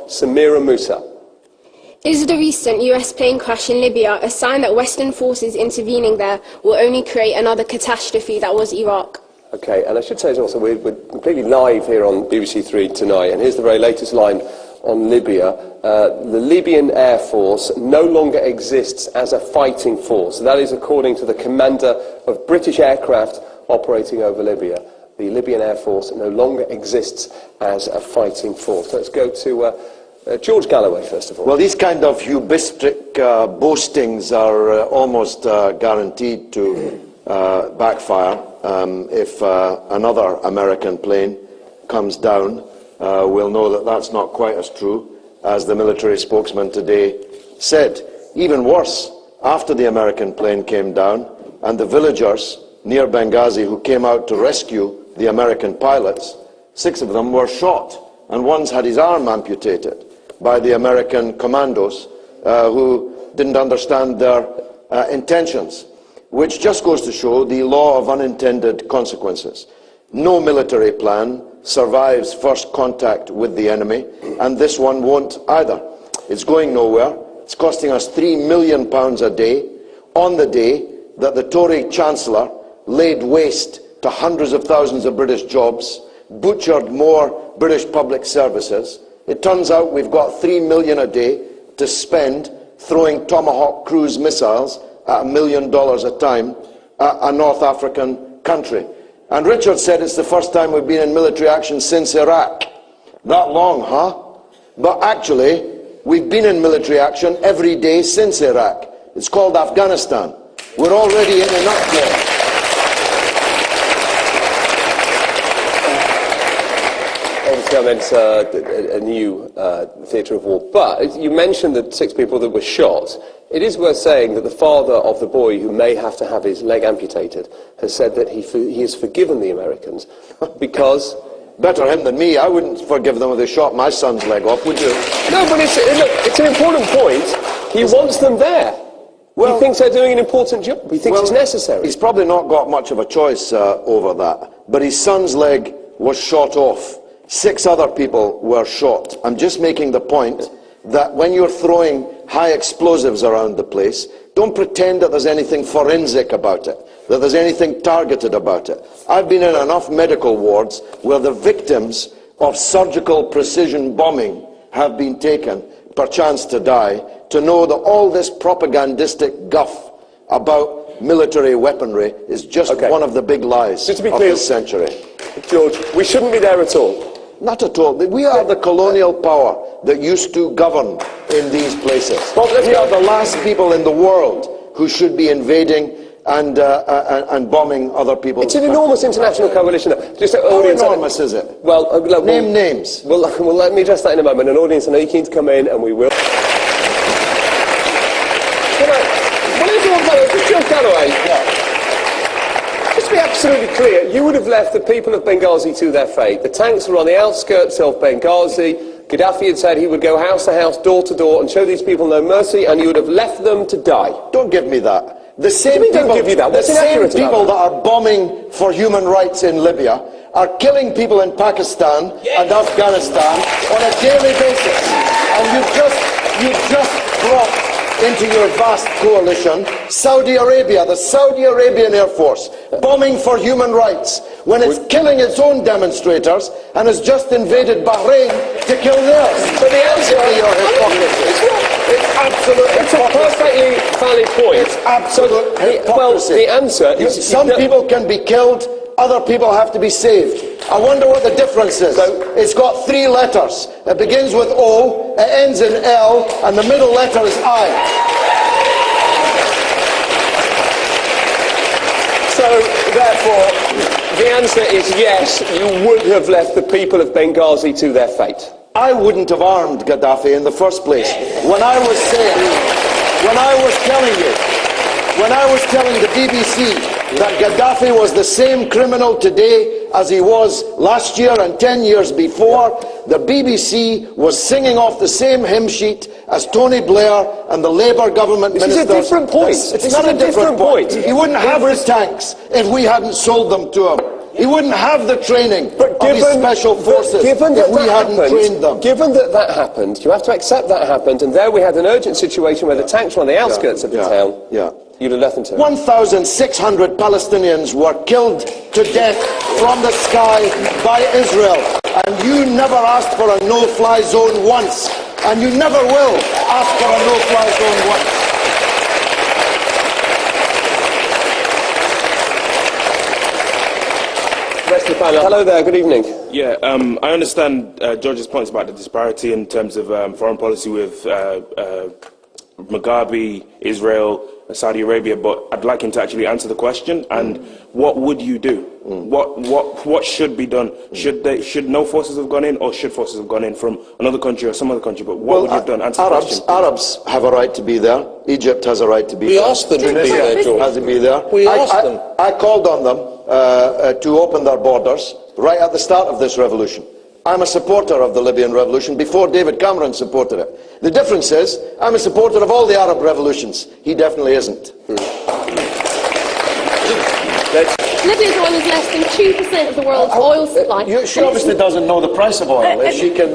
Samira Musa. Is the recent US plane crash in Libya a sign that Western forces intervening there will only create another catastrophe that was Iraq? Okay, and I should say also we're completely live here on BBC Three tonight, and here's the very latest line on Libya. The Libyan Air Force no longer exists as a fighting force. That is according to the commander of British aircraft operating over Libya. The Libyan Air Force no longer exists as a fighting force. Let's go to George Galloway, first of all. Well, these kind of hubristic boastings are almost guaranteed to backfire. If another American plane comes down, we'll know that that's not quite as true as the military spokesman today said. Even worse, after the American plane came down and the villagers near Benghazi who came out to rescue the American pilots, 6 of them were shot, and one's had his arm amputated by the American commandos who didn't understand their intentions, which just goes to show the law of unintended consequences. No military plan survives first contact with the enemy, and this one won't either. It's going nowhere. It's costing us £3 million a day on the day that the Tory Chancellor laid waste to hundreds of thousands of British jobs, butchered more British public services. It turns out we've got £3 million a day to spend throwing Tomahawk cruise missiles at $1 million a time at a North African country. And Richard said it's the first time we've been in military action since Iraq. That long, huh? But actually, we've been in military action every day since Iraq. It's called Afghanistan. We're already in enough there. Obviously, I meant a new theatre of war. But you mentioned the 6 people that were shot. It is worth saying that the father of the boy who may have to have his leg amputated has said that he has forgiven the Americans because... Better him than me. I wouldn't forgive them if they shot my son's leg off, would you? No, but it's an important point. He wants them there. Well, he thinks they're doing an important job. He thinks it's necessary. He's probably not got much of a choice over that. But his son's leg was shot off. 6 other people were shot. I'm just making the point that when you're throwing high explosives around the place, don't pretend that there's anything forensic about it, that there's anything targeted about it. I've been in enough medical wards where the victims of surgical precision bombing have been taken, perchance to die, to know that all this propagandistic guff about military weaponry is just one of the big lies of this century. George, we shouldn't be there at all. Not at all. We are the colonial power that used to govern in these places. We are the last people in the world who should be invading and bombing other people's countries. It's an enormous international coalition. Just How enormous is it? Well, name names. Well, let me address that in a moment. An audience, I know you're keen to come in, and we will. George Galloway, just to be absolutely clear, you would have left the people of Benghazi to their fate. The tanks were on the outskirts of Benghazi. Gaddafi had said he would go house to house, door to door, and show these people no mercy, and you would have left them to die. Don't give me that. The same people that are bombing for human rights in Libya are killing people in Pakistan and Afghanistan on a daily basis. And you've just brought into your vast coalition Saudi Arabia, the Saudi Arabian Air Force, bombing for human rights when it's killing its own demonstrators and has just invaded Bahrain to kill theirs. But the answer is your hypocrisy. It's a perfectly valid point. It's absolute hypocrisy. Well, the answer is... Some people can be killed, other people have to be saved. I wonder what the difference is. It's got 3 letters. It begins with O, it ends in L, and the middle letter is I. So, therefore, the answer is yes, you would have left the people of Benghazi to their fate. I wouldn't have armed Gaddafi in the first place. When I was telling the BBC that Gaddafi was the same criminal today as he was last year and 10 years before, the BBC was singing off the same hymn sheet as Tony Blair and the Labour government ministers. This is a different point. It's not a different point. He wouldn't have his tanks if we hadn't sold them to him. He wouldn't have the training But of his special forces if we hadn't trained them. Given that that happened, you have to accept that happened, and there we had an urgent situation where the tanks were on the outskirts of the town. You'd have nothing to 1,600 Palestinians were killed to death from the sky by Israel. And you never asked for a no-fly zone once. And you never will ask for a no-fly zone once. Rest of the panel. Hello there, good evening. Yeah, I understand George's points about the disparity in terms of foreign policy with Mugabe, Israel, Saudi Arabia, but I'd like him to actually answer the question. And what would you do? What should be done? Should no forces have gone in, or should forces have gone in from another country or some other country? But what would you have done? Answer the question. Arabs have a right to be there. Egypt has a right to be there. We asked them to be there, George. Has to be there. We asked them. I called on them to open their borders right at the start of this revolution. I'm a supporter of the Libyan revolution before David Cameron supported it. The difference is, I'm a supporter of all the Arab revolutions. He definitely isn't. Libya is less than 2% of the world's oil supply. She obviously doesn't know the price of oil. If she can...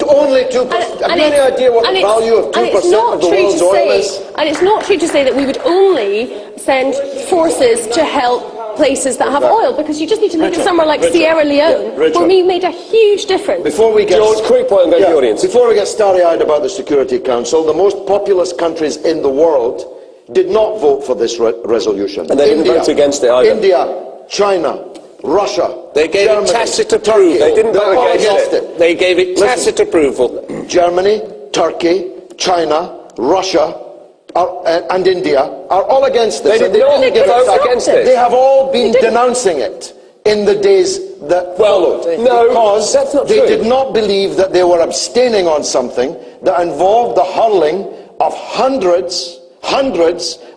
Only 2%. Have you any idea what the value of 2% of the world's oil is? And it's not true to say that we would only send forces to help places that have oil, because you just need to look at somewhere like Sierra Leone, where we made a huge difference. Before we get George, quick point and go to the audience. Before we get starry-eyed about the Security Council, the most populous countries in the world did not vote for this resolution. And they didn't vote against it either. India, China, Russia, They gave Germany, it tacit approval. They didn't vote against it. They gave it tacit approval. Germany, Turkey, China, Russia, and India are all against this. They did not vote against it. They have all been denouncing it in the days that followed. No, because that's not they true. did not believe that they were abstaining on something that involved the hurling of hundreds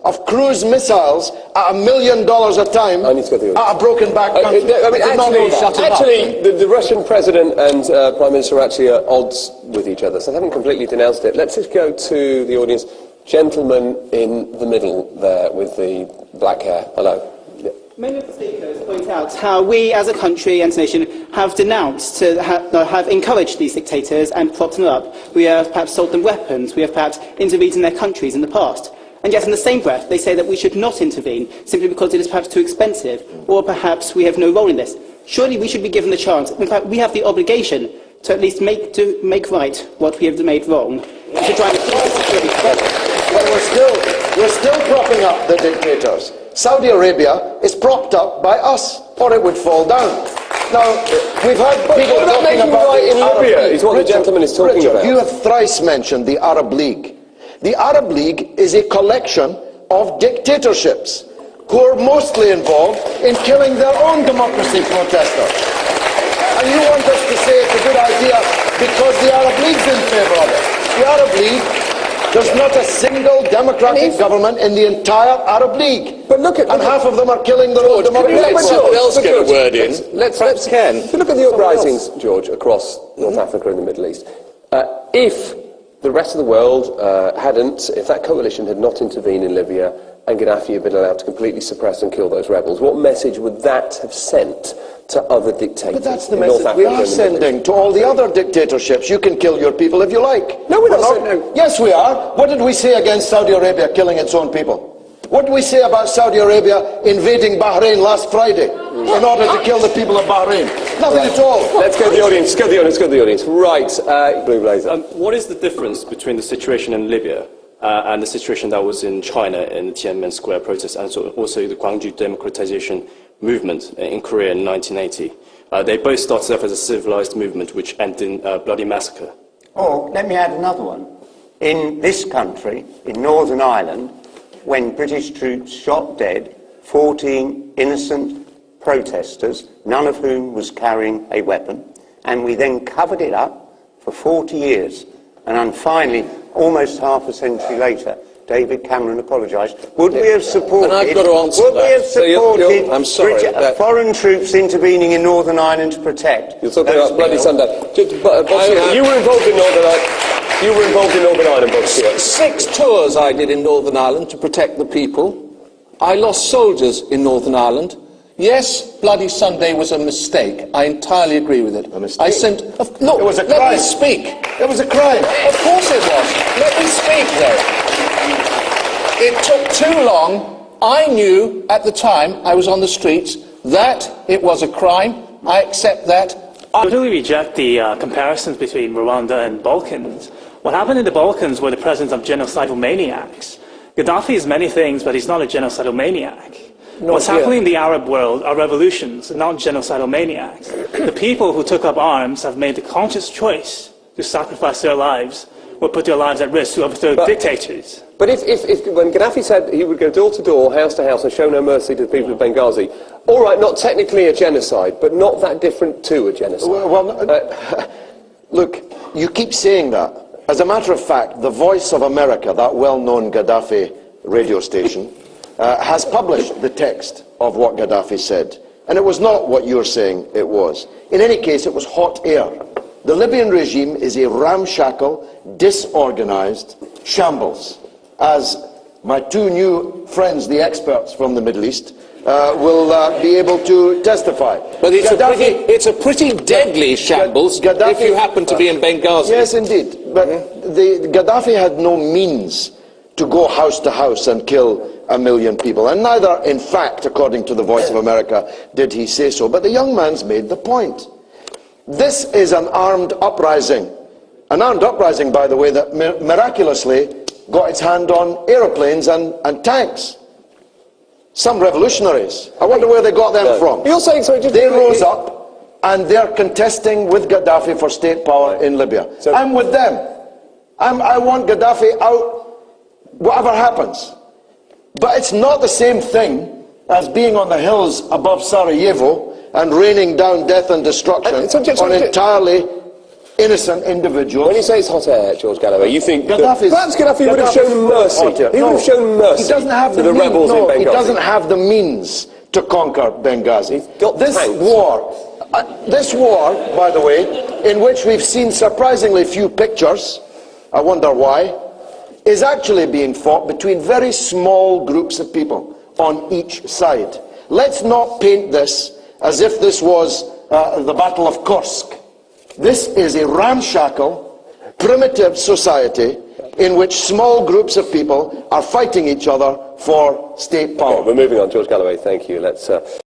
of cruise missiles at $1 million a time at a broken back country. The Russian president and prime minister are actually at odds with each other, so they haven't completely denounced it. Let's just go to the audience. Gentleman in the middle there with the black hair. Hello. Yeah. Many of the speakers point out how we as a country and nation have denounced, have encouraged these dictators and propped them up. We have perhaps sold them weapons, we have perhaps intervened in their countries in the past. And yet in the same breath they say that we should not intervene simply because it is perhaps too expensive, or perhaps we have no role in this. Surely we should be given the chance, in fact we have the obligation to at least make right what we have made wrong, to try and keep the security. But we're still propping up the dictators. Saudi Arabia is propped up by us, or it would fall down. Now, we've had people talking about right in Libya, is what the gentleman is talking about. You have thrice mentioned the Arab League. The Arab League is a collection of dictatorships who are mostly involved in killing their own democracy protesters. And you want us to say it's a good idea because the Arab League's in favour of it. The Arab League, there's not a single democratic government in the entire Arab League. But look at... And half of them are killing their own democracy. Let someone else get a word in. Let's Ken. If you look at the uprisings, George, across North Africa and the Middle East, if the rest of the world if that coalition had not intervened in Libya and Gaddafi had been allowed to completely suppress and kill those rebels, what message would that have sent to other dictators? But that's the in North message we Africa are sending to all the other dictatorships. You can kill your people if you like. No, we're not sending... Yes, we are. What did we say against Saudi Arabia killing its own people? What did we say about Saudi Arabia invading Bahrain last Friday in order to kill the people of Bahrain? Nothing at all. Let's go to the audience. Go to the audience. Right. Blue Blazer. What is the difference between the situation in Libya and the situation that was in China in the Tiananmen Square protests, and also the Gwangju democratization movement in Korea in 1980? They both started off as a civilized movement which ended in bloody massacre. Or, let me add another one. In this country, in Northern Ireland, when British troops shot dead 14 innocent protesters, none of whom was carrying a weapon, and we then covered it up for 40 years. And then finally, almost half a century later, David Cameron apologised. Would we have supported? And I've got to answer would we have supported I'm sorry, foreign troops intervening in Northern Ireland to protect? You're talking about bloody Sunday. You were involved in Northern Ireland. You were involved in Northern Ireland, Bob. 6 tours I did in Northern Ireland to protect the people. I lost soldiers in Northern Ireland. Yes, Bloody Sunday was a mistake. I entirely agree with it. A mistake? Look, It was a let crime. me speak. It was a crime. Of course it was. Let me speak, though. It took too long. I knew at the time I was on the streets that it was a crime. I accept that. I totally reject the comparisons between Rwanda and Balkans. What happened in the Balkans were the presence of genocidal maniacs. Gaddafi is many things, but he's not a genocidal maniac. What's happening in the Arab world are revolutions, not genocidal maniacs. The people who took up arms have made the conscious choice to sacrifice their lives or put their lives at risk to overthrow dictators. But if when Gaddafi said he would go door to door, house to house, and show no mercy to the people of Benghazi, all right, not technically a genocide, but not that different to a genocide. Look, you keep saying that. As a matter of fact, the Voice of America, that well-known Gaddafi radio station, has published the text of what Gaddafi said. And it was not what you're saying it was. In any case, it was hot air. The Libyan regime is a ramshackle, disorganized shambles. As my two new friends, the experts from the Middle East, will be able to testify. But it's a pretty deadly shambles if you happen to be in Benghazi. Yes, indeed. But Gaddafi had no means to go house to house and kill 1 million people. And neither, in fact, according to the Voice of America, did he say so. But the young man's made the point. This is an armed uprising. An armed uprising, by the way, that miraculously got its hand on aeroplanes and tanks. Some revolutionaries. I wonder where they got them from. You're saying, sorry, they rose up and they're contesting with Gaddafi for state power in Libya. So, I'm with them. I want Gaddafi out, whatever happens. But it's not the same thing as being on the hills above Sarajevo and raining down death and destruction on entirely innocent individuals. When you say it's hot air, George Galloway, you think perhaps Gaddafi would have shown mercy. He would have shown mercy he doesn't have to the rebels in Benghazi. He doesn't have the means to conquer Benghazi. This war, by the way, in which we've seen surprisingly few pictures, I wonder why, is actually being fought between very small groups of people on each side. Let's not paint this as if this was the Battle of Kursk. This is a ramshackle, primitive society in which small groups of people are fighting each other for state power. Okay, we're moving on. George Galloway, thank you. Let's